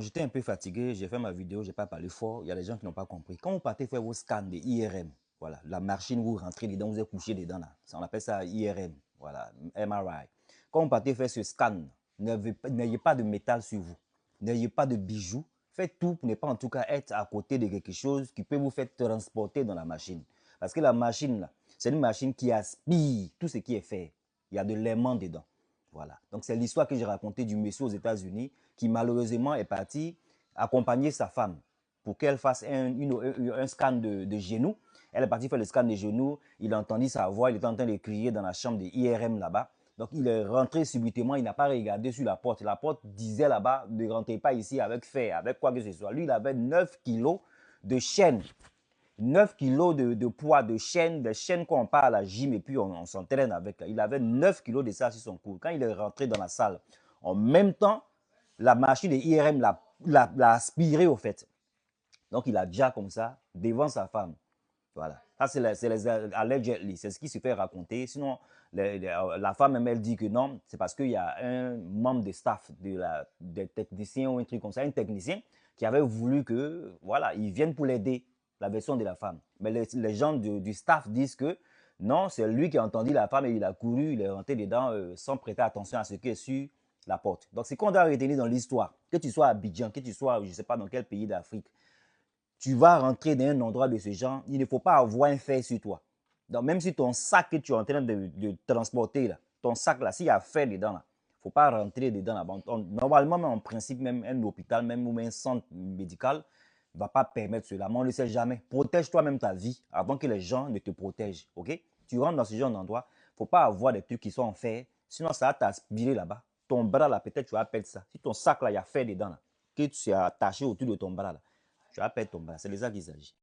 J'étais un peu fatigué, j'ai fait ma vidéo, j'ai pas parlé fort, il y a des gens qui n'ont pas compris. Quand vous partez faire vos scans de IRM, voilà, la machine, vous rentrez dedans, vous êtes couché dedans, là. On appelle ça IRM, voilà, MRI. Quand vous partez faire ce scan, n'ayez pas de métal sur vous, n'ayez pas de bijoux, faites tout pour ne pas en tout cas être à côté de quelque chose qui peut vous faire transporter dans la machine. Parce que la machine, là, c'est une machine qui aspire tout ce qui est fait. Il y a de l'aimant dedans. Voilà. Donc, c'est l'histoire que j'ai racontée du monsieur aux États-Unis qui, malheureusement, est parti accompagner sa femme pour qu'elle fasse un scan de genoux. Elle est partie faire le scan de genoux. Il a entendu sa voix. Il était en train de crier dans la chambre de IRM là-bas. Donc, il est rentré subitement. Il n'a pas regardé sur la porte. La porte disait là-bas, ne rentrez pas ici avec fer, avec quoi que ce soit. Lui, il avait 9 kilos de chaîne. 9 kilos de poids de chaîne, des chaînes qu'on part à la gym et puis on s'entraîne avec. Il avait 9 kilos de ça sur son cou. Quand il est rentré dans la salle, en même temps, la machine de IRM l'a aspiré au fait. Donc il a déjà comme ça devant sa femme. Voilà. Ça, c'est les allegedly. C'est ce qui se fait raconter. Sinon, la femme même, elle dit que non, c'est parce qu'il y a un membre de staff, des techniciens ou un truc comme ça, un technicien qui avait voulu que, voilà, ils viennent pour l'aider, la version de la femme. Mais les gens du staff disent que non, c'est lui qui a entendu la femme et il a couru, il est rentré dedans sans prêter attention à ce qui est sur la porte. Donc, c'est qu'on doit retenir dans l'histoire. Que tu sois à Abidjan, que tu sois, je ne sais pas dans quel pays d'Afrique, tu vas rentrer dans un endroit de ce genre, il ne faut pas avoir un fer sur toi. Donc, même si ton sac que tu es en train de transporter, là, ton sac, là, s'il y a fer dedans, là, il ne faut pas rentrer dedans. Là. Normalement, même en principe, même un hôpital, même ou un centre médical ne va pas permettre cela. Mais on ne le sait jamais. Protège toi-même ta vie avant que les gens ne te protègent. Ok? Tu rentres dans ce genre d'endroit, il ne faut pas avoir des trucs qui sont en fer. Sinon, ça va t'aspirer là-bas. Ton bras, là, peut-être tu vas perdre ça. Si ton sac, là, il y a fer dedans, là, que tu as attaché autour de ton bras, là, tu vas perdre ton bras. C'est de ça qu'il s'agit.